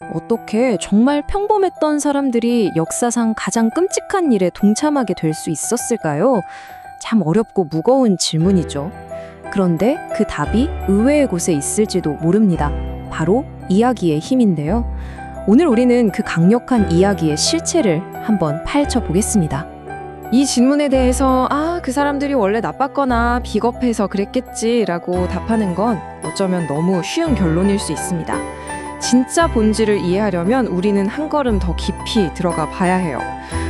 어떻게 정말 평범했던 사람들이 역사상 가장 끔찍한 일에 동참하게 될 수 있었을까요? 참 어렵고 무거운 질문이죠. 그런데 그 답이 의외의 곳에 있을지도 모릅니다. 바로 이야기의 힘인데요. 오늘 우리는 그 강력한 이야기의 실체를 한번 파헤쳐 보겠습니다. 이 질문에 대해서 그 사람들이 원래 나빴거나 비겁해서 그랬겠지라고 답하는 건 어쩌면 너무 쉬운 결론일 수 있습니다. 진짜 본질을 이해하려면 우리는 한 걸음 더 깊이 들어가 봐야 해요.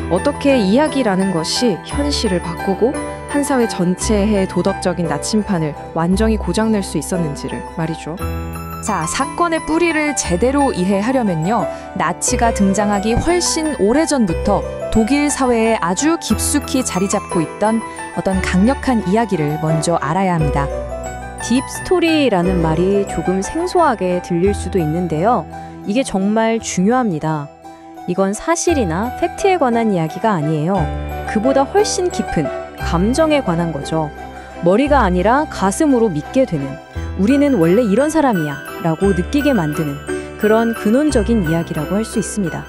어떻게 이야기라는 것이 현실을 바꾸고 한 사회 전체의 도덕적인 나침판을 완전히 고장낼 수 있었는지를 말이죠. 자, 사건의 뿌리를 제대로 이해하려면요. 나치가 등장하기 훨씬 오래전부터 독일 사회에 아주 깊숙이 자리 잡고 있던 어떤 강력한 이야기를 먼저 알아야 합니다. 딥스토리라는 말이 조금 생소하게 들릴 수도 있는데요. 이게 정말 중요합니다. 이건 사실이나 팩트에 관한 이야기가 아니에요. 그보다 훨씬 깊은 감정에 관한 거죠. 머리가 아니라 가슴으로 믿게 되는, 우리는 원래 이런 사람이야 라고 느끼게 만드는 그런 근원적인 이야기라고 할 수 있습니다.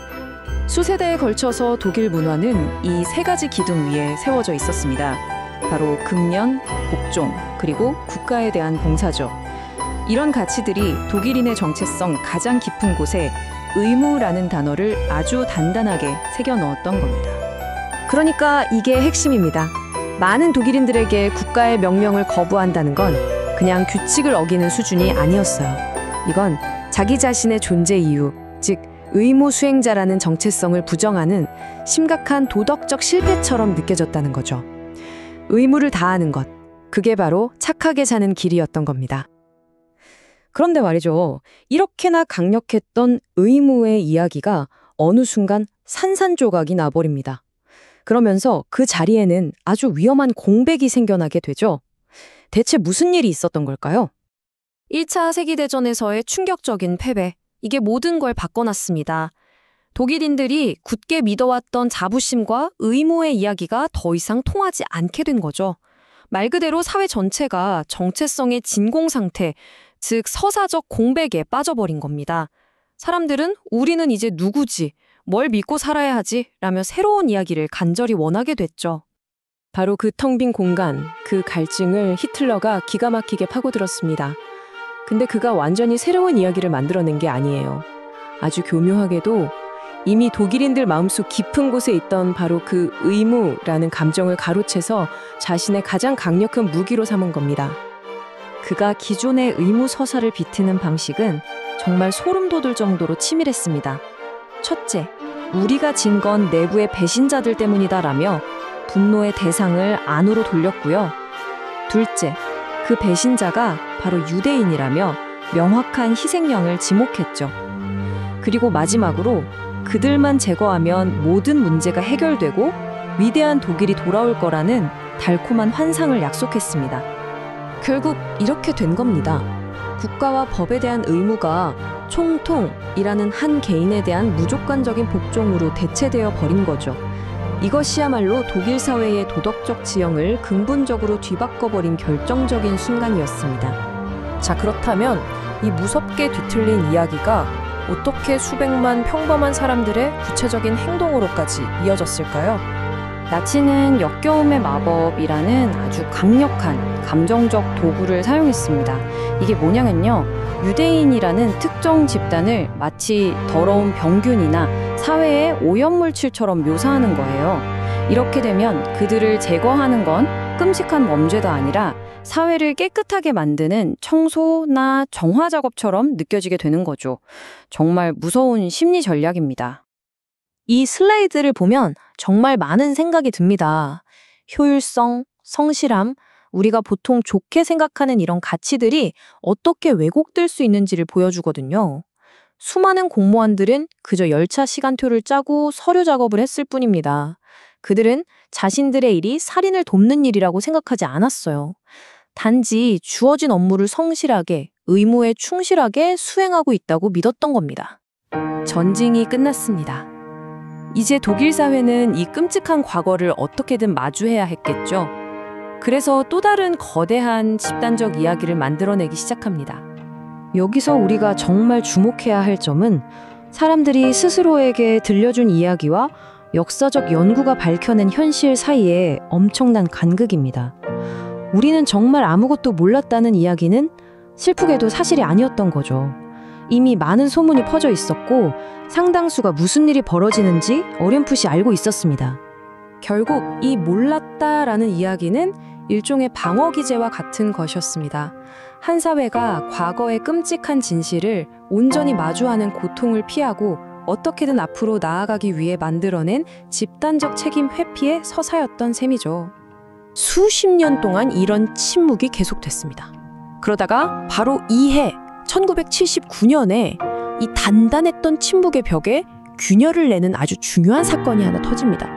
수세대에 걸쳐서 독일 문화는 이 세 가지 기둥 위에 세워져 있었습니다. 바로 금년, 복종, 그리고 국가에 대한 봉사죠. 이런 가치들이 독일인의 정체성 가장 깊은 곳에 의무라는 단어를 아주 단단하게 새겨 넣었던 겁니다. 그러니까 이게 핵심입니다. 많은 독일인들에게 국가의 명령을 거부한다는 건 그냥 규칙을 어기는 수준이 아니었어요. 이건 자기 자신의 존재 이유, 즉 의무 수행자라는 정체성을 부정하는 심각한 도덕적 실패처럼 느껴졌다는 거죠. 의무를 다하는 것, 그게 바로 착하게 사는 길이었던 겁니다. 그런데 말이죠. 이렇게나 강력했던 의무의 이야기가 어느 순간 산산조각이 나버립니다. 그러면서 그 자리에는 아주 위험한 공백이 생겨나게 되죠. 대체 무슨 일이 있었던 걸까요? 1차 세계대전에서의 충격적인 패배, 이게 모든 걸 바꿔놨습니다. 독일인들이 굳게 믿어왔던 자부심과 의무의 이야기가 더 이상 통하지 않게 된 거죠. 말 그대로 사회 전체가 정체성의 진공 상태, 즉 서사적 공백에 빠져버린 겁니다. 사람들은 우리는 이제 누구지, 뭘 믿고 살아야 하지? 라며 새로운 이야기를 간절히 원하게 됐죠. 바로 그 텅 빈 공간, 그 갈증을 히틀러가 기가 막히게 파고들었습니다. 근데 그가 완전히 새로운 이야기를 만들어낸 게 아니에요. 아주 교묘하게도 이미 독일인들 마음속 깊은 곳에 있던 바로 그 의무라는 감정을 가로채서 자신의 가장 강력한 무기로 삼은 겁니다. 그가 기존의 의무 서사를 비트는 방식은 정말 소름 돋을 정도로 치밀했습니다. 첫째, 우리가 진 건 내부의 배신자들 때문이다라며 분노의 대상을 안으로 돌렸고요. 둘째, 그 배신자가 바로 유대인이라며 명확한 희생양을 지목했죠. 그리고 마지막으로 그들만 제거하면 모든 문제가 해결되고 위대한 독일이 돌아올 거라는 달콤한 환상을 약속했습니다. 결국 이렇게 된 겁니다. 국가와 법에 대한 의무가 총통이라는 한 개인에 대한 무조건적인 복종으로 대체되어 버린 거죠. 이것이야말로 독일 사회의 도덕적 지형을 근본적으로 뒤바꿔버린 결정적인 순간이었습니다. 자, 그렇다면 이 무섭게 뒤틀린 이야기가 어떻게 수백만 평범한 사람들의 구체적인 행동으로까지 이어졌을까요? 나치는 역겨움의 마법이라는 아주 강력한 감정적 도구를 사용했습니다. 이게 뭐냐면요. 유대인이라는 특정 집단을 마치 더러운 병균이나 사회의 오염물질처럼 묘사하는 거예요. 이렇게 되면 그들을 제거하는 건 끔찍한 범죄가 아니라 사회를 깨끗하게 만드는 청소나 정화 작업처럼 느껴지게 되는 거죠. 정말 무서운 심리 전략입니다. 이 슬라이드를 보면 정말 많은 생각이 듭니다. 효율성, 성실함, 우리가 보통 좋게 생각하는 이런 가치들이 어떻게 왜곡될 수 있는지를 보여주거든요. 수많은 공무원들은 그저 열차 시간표를 짜고 서류 작업을 했을 뿐입니다. 그들은 자신들의 일이 살인을 돕는 일이라고 생각하지 않았어요. 단지 주어진 업무를 성실하게, 의무에 충실하게 수행하고 있다고 믿었던 겁니다. 전쟁이 끝났습니다. 이제 독일 사회는 이 끔찍한 과거를 어떻게든 마주해야 했겠죠. 그래서 또 다른 거대한 집단적 이야기를 만들어내기 시작합니다. 여기서 우리가 정말 주목해야 할 점은 사람들이 스스로에게 들려준 이야기와 역사적 연구가 밝혀낸 현실 사이에 엄청난 간극입니다. 우리는 정말 아무것도 몰랐다는 이야기는 슬프게도 사실이 아니었던 거죠. 이미 많은 소문이 퍼져 있었고 상당수가 무슨 일이 벌어지는지 어렴풋이 알고 있었습니다. 결국 이 몰랐다라는 이야기는 일종의 방어 기제와 같은 것이었습니다. 한 사회가 과거의 끔찍한 진실을 온전히 마주하는 고통을 피하고 어떻게든 앞으로 나아가기 위해 만들어낸 집단적 책임 회피의 서사였던 셈이죠. 수십 년 동안 이런 침묵이 계속됐습니다. 그러다가 바로 이해 1979년에 이 단단했던 침묵의 벽에 균열을 내는 아주 중요한 사건이 하나 터집니다.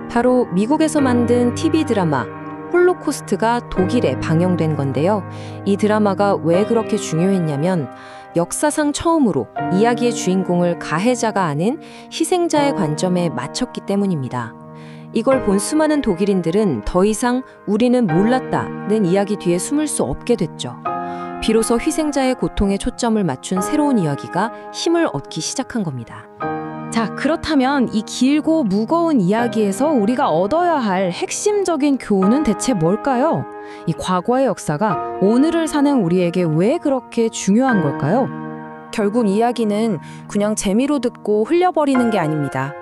바로 미국에서 만든 TV 드라마 홀로코스트가 독일에 방영된 건데요. 이 드라마가 왜 그렇게 중요했냐면 역사상 처음으로 이야기의 주인공을 가해자가 아닌 희생자의 관점에 맞췄기 때문입니다. 이걸 본 수많은 독일인들은 더 이상 우리는 몰랐다는 이야기 뒤에 숨을 수 없게 됐죠. 비로소 희생자의 고통에 초점을 맞춘 새로운 이야기가 힘을 얻기 시작한 겁니다. 자, 그렇다면 이 길고 무거운 이야기에서 우리가 얻어야 할 핵심적인 교훈은 대체 뭘까요? 이 과거의 역사가 오늘을 사는 우리에게 왜 그렇게 중요한 걸까요? 결국 이야기는 그냥 재미로 듣고 흘려버리는 게 아닙니다.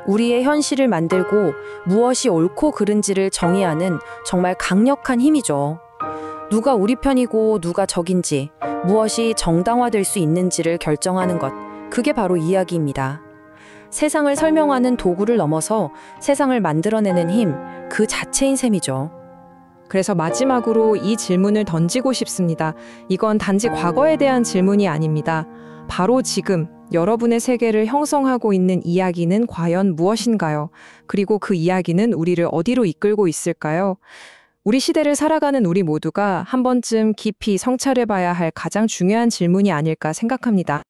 우리의 현실을 만들고 무엇이 옳고 그른지를 정의하는 정말 강력한 힘이죠. 누가 우리 편이고 누가 적인지, 무엇이 정당화될 수 있는지를 결정하는 것, 그게 바로 이야기입니다. 세상을 설명하는 도구를 넘어서 세상을 만들어내는 힘, 그 자체인 셈이죠. 그래서 마지막으로 이 질문을 던지고 싶습니다. 이건 단지 과거에 대한 질문이 아닙니다. 바로 지금 여러분의 세계를 형성하고 있는 이야기는 과연 무엇인가요? 그리고 그 이야기는 우리를 어디로 이끌고 있을까요? 우리 시대를 살아가는 우리 모두가 한 번쯤 깊이 성찰해봐야 할 가장 중요한 질문이 아닐까 생각합니다.